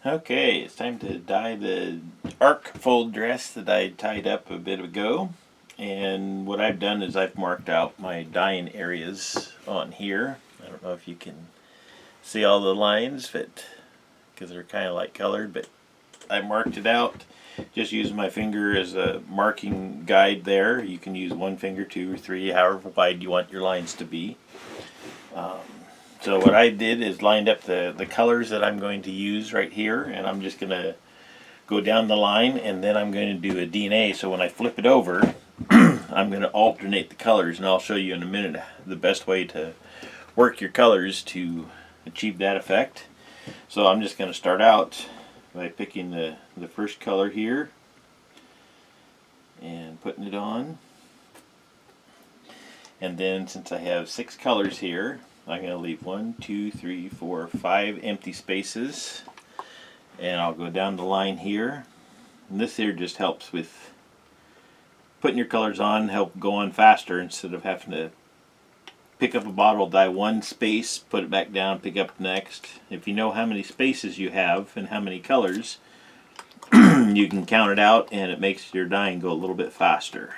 Okay, it's time to dye the arc fold dress that I tied up a bit ago. And what I've done is I've marked out my dyeing areas on here. I don't know if you can see all the lines, but because they're kind of like colored, but I marked it out just using my finger as a marking guide there. You can use one finger, two or three, however wide you want your lines to be. So what I did is lined up the colors that I'm going to use right here, and I'm just going to go down the line, and then I'm going to do a DNA. So when I flip it over, I'm going to alternate the colors, and I'll show you in a minute the best way to work your colors to achieve that effect. So I'm just going to start out by picking the first color here and putting it on. And then since I have 6 colors here, I'm going to leave 1, 2, 3, 4, 5 empty spaces. And I'll go down the line here. And this here just helps with putting your colors on, help go on faster instead of having to pick up a bottle, dye one space, put it back down, pick up the next. If you know how many spaces you have and how many colors, you can count it out, and it makes your dyeing go a little bit faster.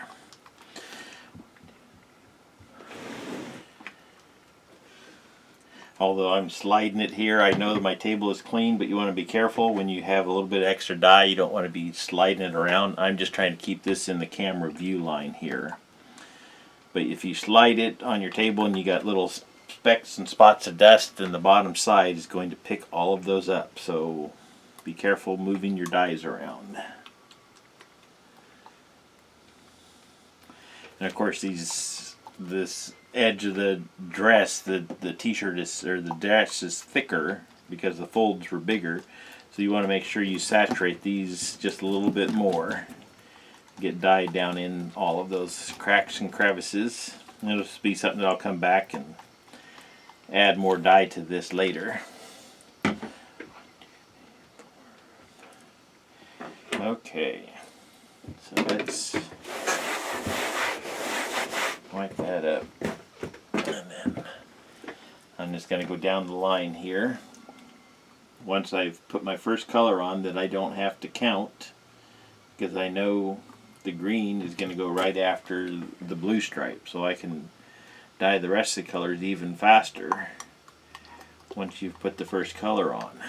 Although I'm sliding it here, I know that my table is clean, but you want to be careful when you have a little bit of extra dye. You don't want to be sliding it around. I'm just trying to keep this in the camera view line here. But if you slide it on your table and you got little specks and spots of dust, then the bottom side is going to pick all of those up. So be careful moving your dyes around. And of course this edge of the dress, the t-shirt is, or the dress is thicker because the folds were bigger. So you want to make sure you saturate these just a little bit more. Get dye down in all of those cracks and crevices. It'll just be something that I'll come back and add more dye to this later. Okay, so let's wipe that up. And then I'm just going to go down the line here. Once I've put my first color on that I don't have to count, because I know the green is going to go right after the blue stripe, so I can dye the rest of the colors even faster once you've put the first color on.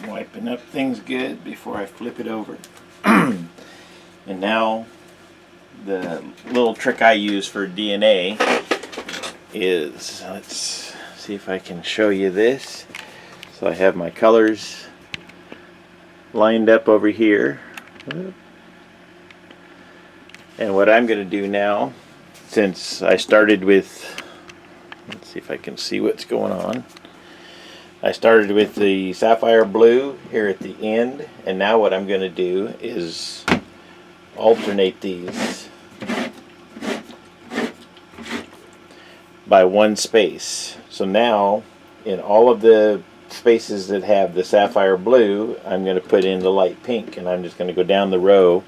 Wiping up things good before I flip it over. And now the little trick I use for DNA is, let's see if I can show you this. So I have my colors lined up over here. And what I'm going to do now, since I started with, let's see if I can see what's going on. I started with the sapphire blue here at the end, and now what I'm going to do is alternate these by one space. So now in all of the spaces that have the sapphire blue, I'm going to put in the light pink, and I'm just going to go down the row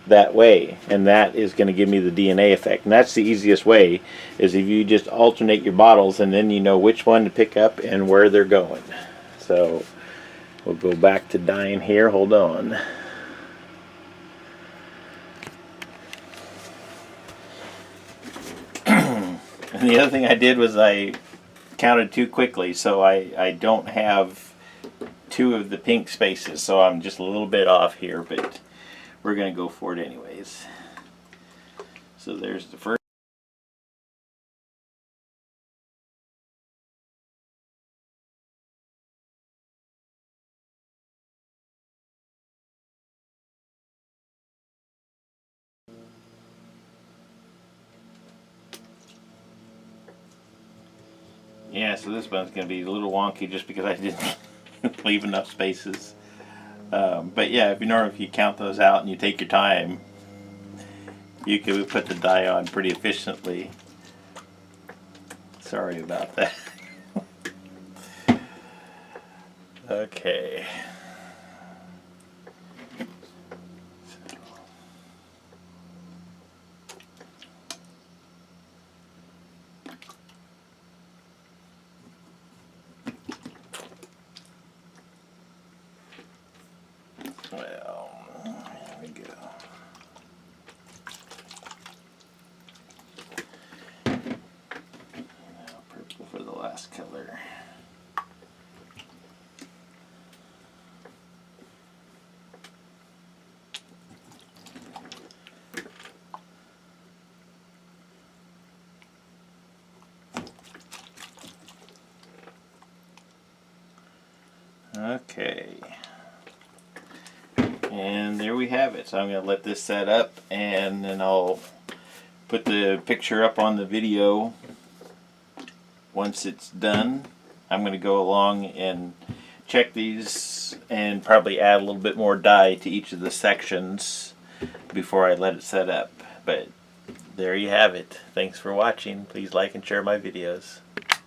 that way, and that is going to give me the DNA effect. And that's the easiest way, is if you just alternate your bottles, and then you know which one to pick up and where they're going. So we'll go back to dyeing here. Hold on. And the other thing I did was I counted too quickly, so I don't have 2 of the pink spaces, so I'm just a little bit off here, but we're going to go for it anyways. So there's the first. Yeah, so this one's going to be a little wonky just because I didn't leave enough spaces. But yeah, if you count those out and you take your time, you can put the dye on pretty efficiently. Sorry about that. Okay. Well, here we go. Now purple for the last color. Okay. And there we have it. So I'm going to let this set up and then I'll put the picture up on the video once it's done. I'm going to go along and check these and probably add a little bit more dye to each of the sections before I let it set up. But there you have it. Thanks for watching. Please like and share my videos.